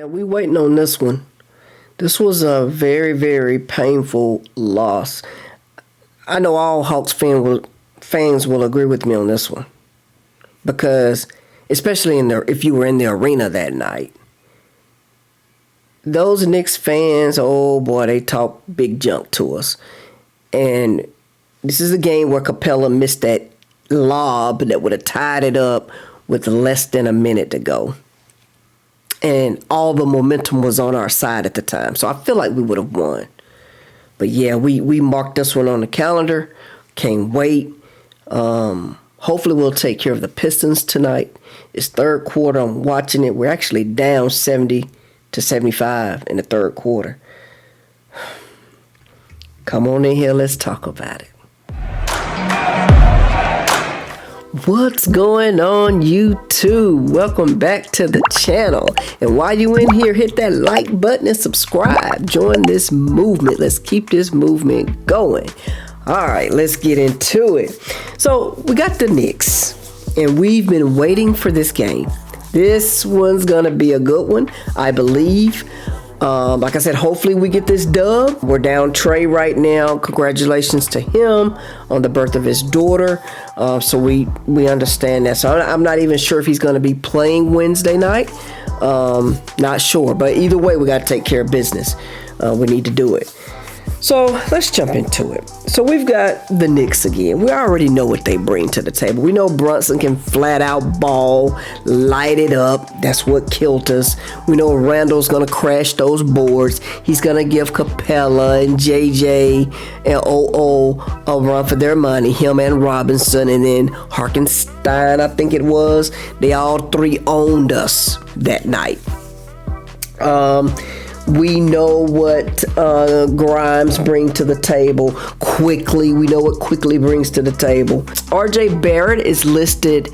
we waiting on this one. This was a very, very painful loss. I know all Hawks fans will agree with me on this one. Because, especially if you were in the arena that night, those Knicks fans, oh boy, they talk big junk to us. And this is a game where Capella missed that lob that would have tied it up with less than a minute to go. And all the momentum was on our side at the time. So I feel like we would have won. But yeah, we marked this one on the calendar. Can't wait. Hopefully we'll take care of the Pistons tonight. It's third quarter. I'm watching it. We're actually down 70-75 in the third quarter. Come on in here. Let's talk about it. What's going on, YouTube? Welcome back to the channel. And while you in here, hit that like button and subscribe. Join this movement. Let's keep this movement going. All right, let's get into it. So we got the Knicks, and we've been waiting for this game. This one's gonna be a good one, I believe. Like I said, hopefully we get this dub. We're down Trey right now. Congratulations to him on the birth of his daughter. So we understand that. So I'm not even sure if he's going to be playing Wednesday night. Not sure. But either way, we got to take care of business. We need to do it. So let's jump into it. So we've got the Knicks again. We already know what they bring to the table. We know Brunson can flat out ball, light it up. That's what killed us. We know Randall's going to crash those boards. He's going to give Capella and JJ and OO a run for their money. Him and Robinson and then Harkenstein, I think it was. They all three owned us that night. We know what Grimes bring to the table. Quickly, we know what Quickly brings to the table. RJ Barrett is listed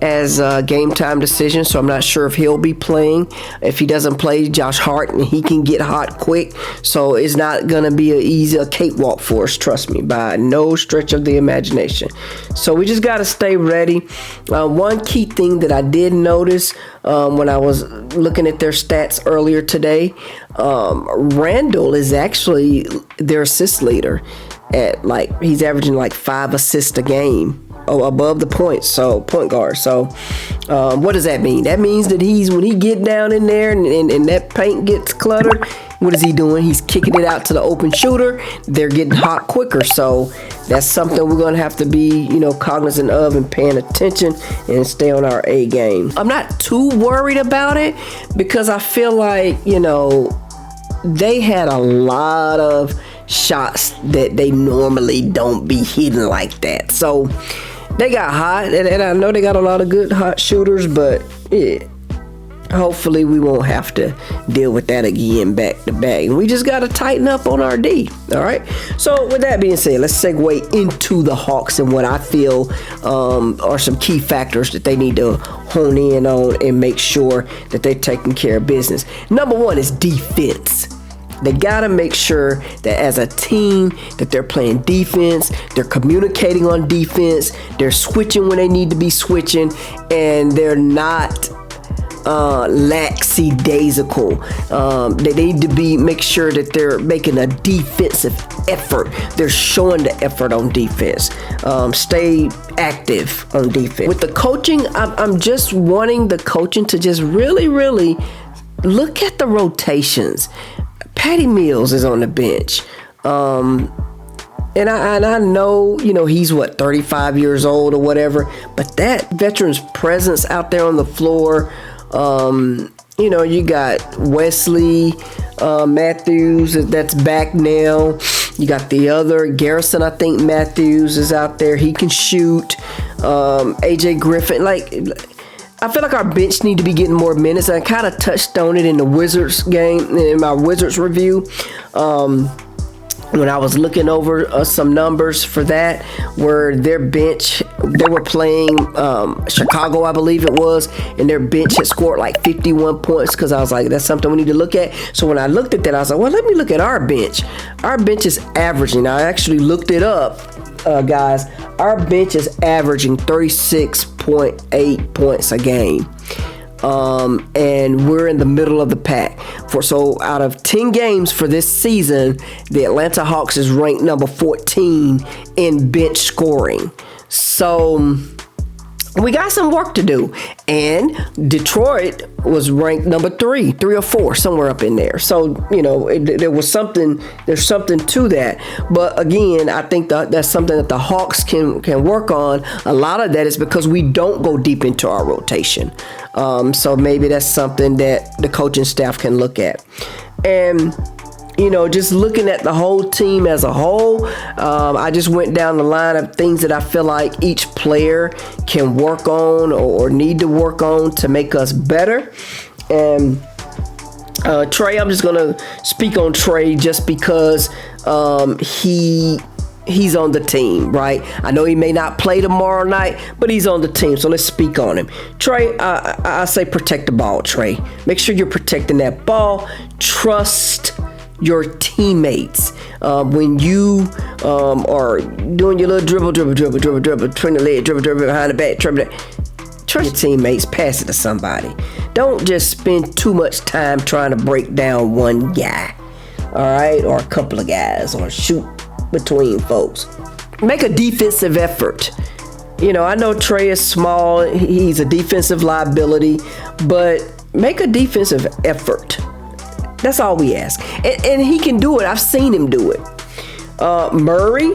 as a game time decision, so I'm not sure if he'll be playing. If he doesn't play, Josh Hart, and he can get hot quick, so it's not going to be a cakewalk for us, trust me, by no stretch of the imagination. So we just got to stay ready. One key thing that I did notice when I was looking at their stats earlier today, Randall is actually their assist leader at he's averaging 5 assists a game. Above the point guard. So what does that mean? That means that when he get down in there and that paint gets cluttered, what is he doing? He's kicking it out to the open shooter. They're getting hot quicker. So that's something we're going to have to be, cognizant of and paying attention and stay on our A game. I'm not too worried about it because I feel like, they had a lot of shots that they normally don't be hitting like that. So they got hot, and I know they got a lot of good hot shooters, but hopefully we won't have to deal with that again back to back. And we just got to tighten up on our D, all right? So with that being said, let's segue into the Hawks and what I feel are some key factors that they need to hone in on and make sure that they're taking care of business. Number one is defense. They got to make sure that as a team that they're playing defense, they're communicating on defense, they're switching when they need to be switching, and they're not lackadaisical. They need to make sure that they're making a defensive effort. They're showing the effort on defense. Stay active on defense. With the coaching, I'm just wanting the coaching to just really, really look at the rotations. Patty Mills is on the bench. And I know, he's 35 years old or whatever, but that veteran's presence out there on the floor, you got Wesley Matthews that's back now. You got the other Garrison, I think Matthews is out there. He can shoot. AJ Griffin, I feel like our bench need to be getting more minutes. I kind of touched on it in the Wizards game, in my Wizards review. When I was looking over some numbers for that, where their bench, they were playing Chicago, I believe it was, and their bench had scored 51 points because I was like, that's something we need to look at. So when I looked at that, I was like, well, let me look at our bench. Our bench is averaging. I actually looked it up, guys. Our bench is averaging 36.8 points a game. and we're in the middle of the pack. So out of 10 games for this season, the Atlanta Hawks is ranked number 14 in bench scoring. So we got some work to do. And Detroit was ranked number 3 or 4, somewhere up in there. So, there's something to that. But again, I think that's something that the Hawks can work on. A lot of that is because we don't go deep into our rotation. So maybe that's something that the coaching staff can look at. And just looking at the whole team as a whole, I just went down the line of things that I feel like each player can work on or need to work on to make us better. And Trey, I'm just going to speak on Trey just because he's on the team, right? I know he may not play tomorrow night, but he's on the team, so let's speak on him. Trey, I say protect the ball, Trey. Make sure you're protecting that ball. Trust your teammates. When you are doing your little dribble, turn the leg, dribble behind the back, trust your teammates, pass it to somebody. Don't just spend too much time trying to break down one guy, all right, or a couple of guys, or shoot between folks. Make a defensive effort. I know Trey is small, he's a defensive liability, but make a defensive effort. That's all we ask. And he can do it. I've seen him do it. Murray,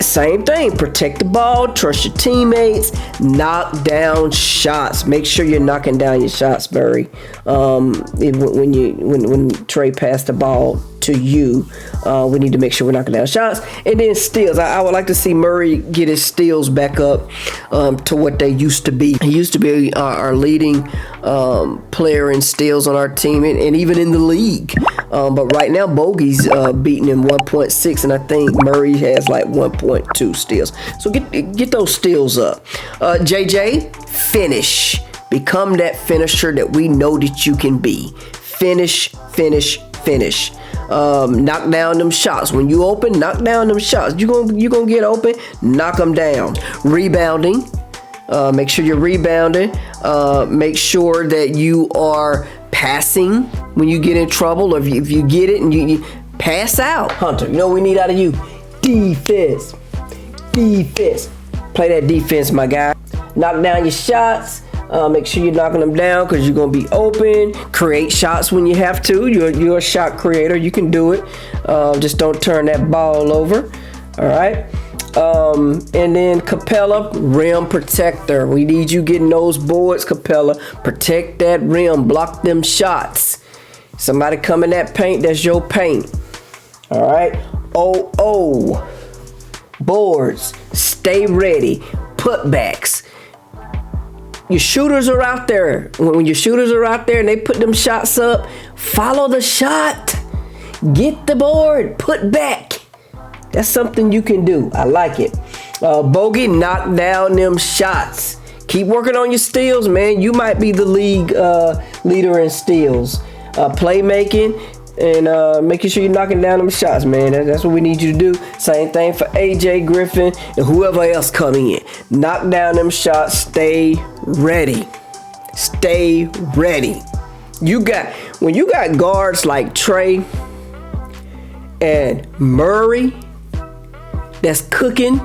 same thing. Protect the ball. Trust your teammates. Knock down shots. Make sure you're knocking down your shots, Murray. When Trey passed the ball to you, we need to make sure we're knocking down shots. And then steals. I would like to see Murray get his steals back up to what they used to be. He used to be our leading player in steals on our team and even in the league. But right now, Bogey's beating him 1.6, and I think Murray has like 1.2 steals. So get those steals up. JJ, finish. Become that finisher that we know that you can be. Finish. Knock down them shots. When you open, knock down them shots. You gonna get open, knock them down. Rebounding. Make sure you're rebounding. Make sure that you are passing when you get in trouble, or if you get it and you pass out. Hunter, what we need out of you? Defense. Play that defense, my guy. Knock down your shots. Make sure you're knocking them down because you're going to be open. Create shots when you have to. You're a shot creator. You can do it. Just don't turn that ball over. All right. And then Capella, rim protector. We need you getting those boards, Capella. Protect that rim. Block them shots. Somebody come in that paint, that's your paint. All right. Boards. Stay ready. Putbacks. Your shooters are out there. When your shooters are out there and they put them shots up, follow the shot. Get the board. Put back. That's something you can do. I like it. Bogey, knock down them shots. Keep working on your steals, man. You might be the league leader in steals. Playmaking and making sure you're knocking down them shots, man. That's what we need you to do. Same thing for AJ Griffin and whoever else coming in. Knock down them shots. Stay ready. When you got guards like Trey and Murray that's cooking,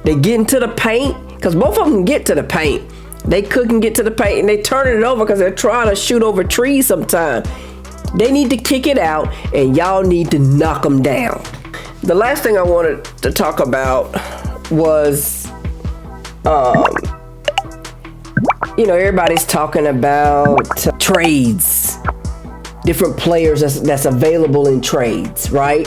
they get into the paint, because both of them can get to the paint. They cook and get to the paint and they turn it over because they're trying to shoot over trees sometimes. They need to kick it out, and y'all need to knock them down. The last thing I wanted to talk about was, everybody's talking about trades, different players that's available in trades, right?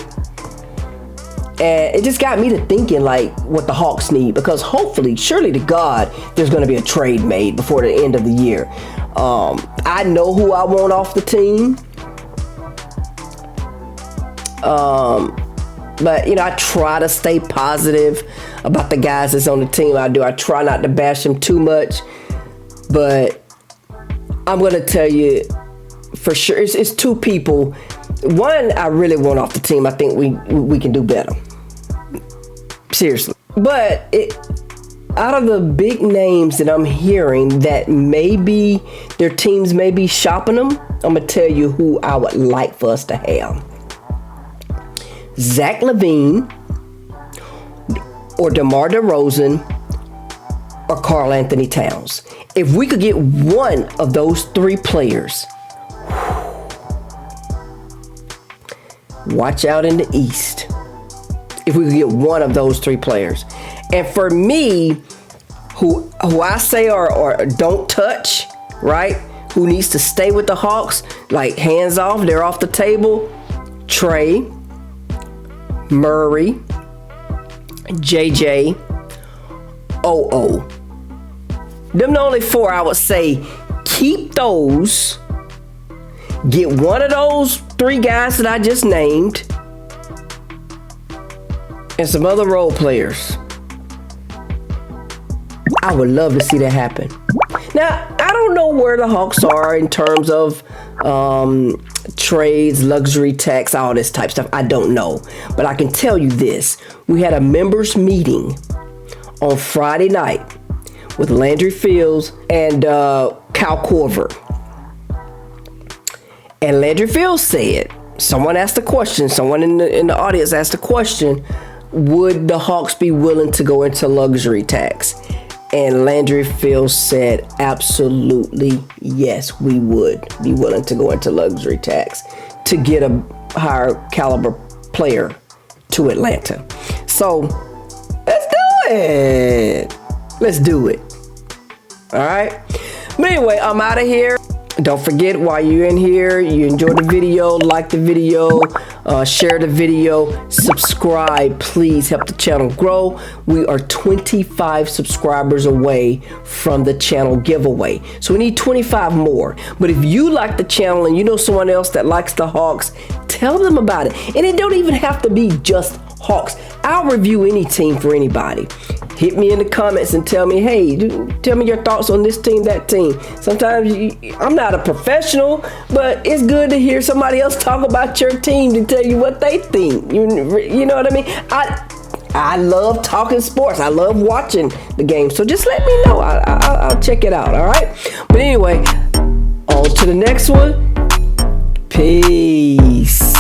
And it just got me to thinking, like, what the Hawks need, because hopefully, surely to God, there's going to be a trade made before the end of the year. I know who I want off the team. But I try to stay positive about the guys that's on the team. I try not to bash them too much, but I'm gonna tell you for sure, it's two people. One I really want off the team. I think we can do better. Seriously, but out of the big names that I'm hearing that maybe their teams may be shopping them, I'm going to tell you who I would like for us to have. Zach LaVine or DeMar DeRozan or Karl Anthony Towns. If we could get one of those three players, watch out in the East. If we could get one of those three players. And for me, who I say are don't touch, right? Who needs to stay with the Hawks, like hands off, they're off the table. Trey, Murray, JJ, OO. Them the only four I would say. Keep those. Get one of those three guys that I just named. And some other role players. I would love to see that happen. Now, I don't know where the Hawks are in terms of trades, luxury tax, all this type stuff. I don't know. But I can tell you this. We had a members meeting on Friday night with Landry Fields and Cal Korver. And Landry Fields said, someone asked a question, someone in the audience asked a question, would the Hawks be willing to go into luxury tax? And Landry Fields said, absolutely yes, we would be willing to go into luxury tax to get a higher caliber player to Atlanta. So let's do it. Let's do it. All right. But anyway, I'm out of here. Don't forget, while you're in here, you enjoy the video, like the video, share the video, subscribe. Please help the channel grow. We are 25 subscribers away from the channel giveaway. So we need 25 more. But if you like the channel and you know someone else that likes the Hawks, tell them about it. And it don't even have to be just Hawks. I'll review any team for anybody. Hit me in the comments and tell me, hey, tell me your thoughts on this team, that team. Sometimes I'm not a professional, but it's good to hear somebody else talk about your team to tell you what they think. You know what I mean? I love talking sports. I love watching the game. So just let me know. I'll check it out, all right? But anyway, on to the next one. Peace.